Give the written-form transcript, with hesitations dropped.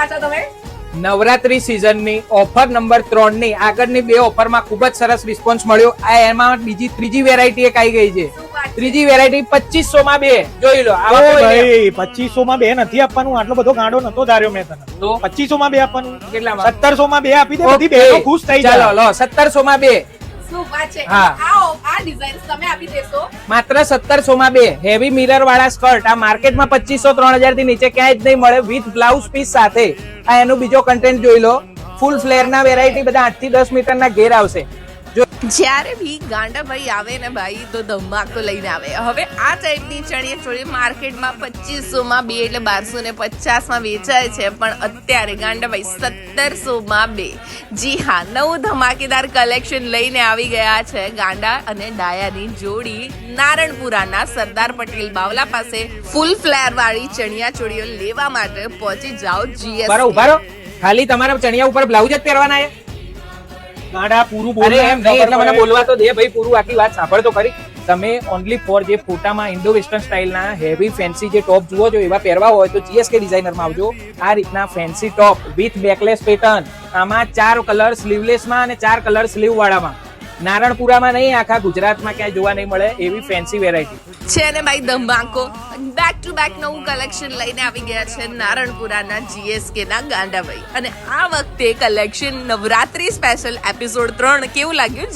પાછા તમે Navratri સિઝનની offer number 3 ની આગળની 2 ઓફરમાં ખૂબ જ સરસ રિસ્પોન્સ મળ્યો. આ એમાં ત્રીજી વેરાયટી એક આવી ગઈ છે. ત્રીજી વેરાયટી 2500 માં 2 જોઈ લો. આવા કોઈ ભાઈ 2500 માં 2 નથી આપવાનું. આટલો બધો ગાંડો નતો ધાર્યો મેં તને. તો 2500 માં 2 આપવાનું. કેટલામાં? 1700 માં 2 આપી દે. બધી બહેનો ખુશ થઈ જાય. ચાલો લો 1700 માં 2 શું વાત છે? હા. આ ડિઝાઇન્સ તમે આપી દેશો માત્ર 1700 માં 2 હેવી મિરર વાળા સ્કર્ટ. આ માર્કેટમાં 2500 3000 થી નીચે ક્યાંય જ નહીં મળે વિથ બ્લાઉઝ પીસ સાથે. આ એનો બીજો કન્ટેન્ટ જોઈ લો. ફૂલ ફ્લેર ના વેરાયટી બધા 8 થી 10 મીટર ના ઘેર આવશે. જ્યારે બી ગાંડાભાઈ આવે ને ભાઈ તો ધમાકો લઈને આવે. હવે આ ટાઈપની ચણિયા ચોળી માર્કેટમાં 2500 માં 2 એટલે 1250 માં વેચાય છે, પણ અત્યારે ગાંડાભાઈ 1700 માં 2. જી હા, નવું ધમાકેદાર કલેક્શન લઈને આવી ગયા છે ગાંડા અને ડાયાની જોડી નારણપુરાના સરદાર પટેલ બાવલા પાસે. ફૂલ ફ્લેર વાળી ચણિયા ચોળીઓ લેવા માટે પહોંચી જાઓ જીએસ. ઉભા રહો. ખાલી તમારા ચણિયા ઉપર બ્લાઉઝ જ પહેરવાના છે? ગાંડા પૂરું બોલ. અરે એમ નહીં, એટલે મને બોલવા તો દે ભાઈ. પૂરું આખી વાત સાંભળ તો ખરી. તમે ઓનલી ફોર જે ફોટામાં ઇન્ડો વેસ્ટર્ન સ્ટાઇલના હેવી ફેન્સી જે ટોપ જુઓ છો એવા પહેરવા હોય તો જીએસકે ડિઝાઇનરમાં આવજો. આ રીતના fancy top with bagless pattern. આમાં 4 કલર સ્લીવલેસમાં અને 4 કલર સ્લીવ વાળામાં. નારણપુરામાં નહીં, આખા ગુજરાતમાં ક્યાંય જોવા નહીં મળે એવી ફેન્સી વેરાયટી છે ને ભાઈ ધમાકો. બેક ટુ બેક નવું કલેક્શન લઈને આવી ગયા છે નારણપુરાના જીએસકે ના ગાંડાભાઈ. અને આ વખતે કલેક્શન નવરાત્રી સ્પેશિયલ એપિસોડ 3 કેવું લાગ્યું?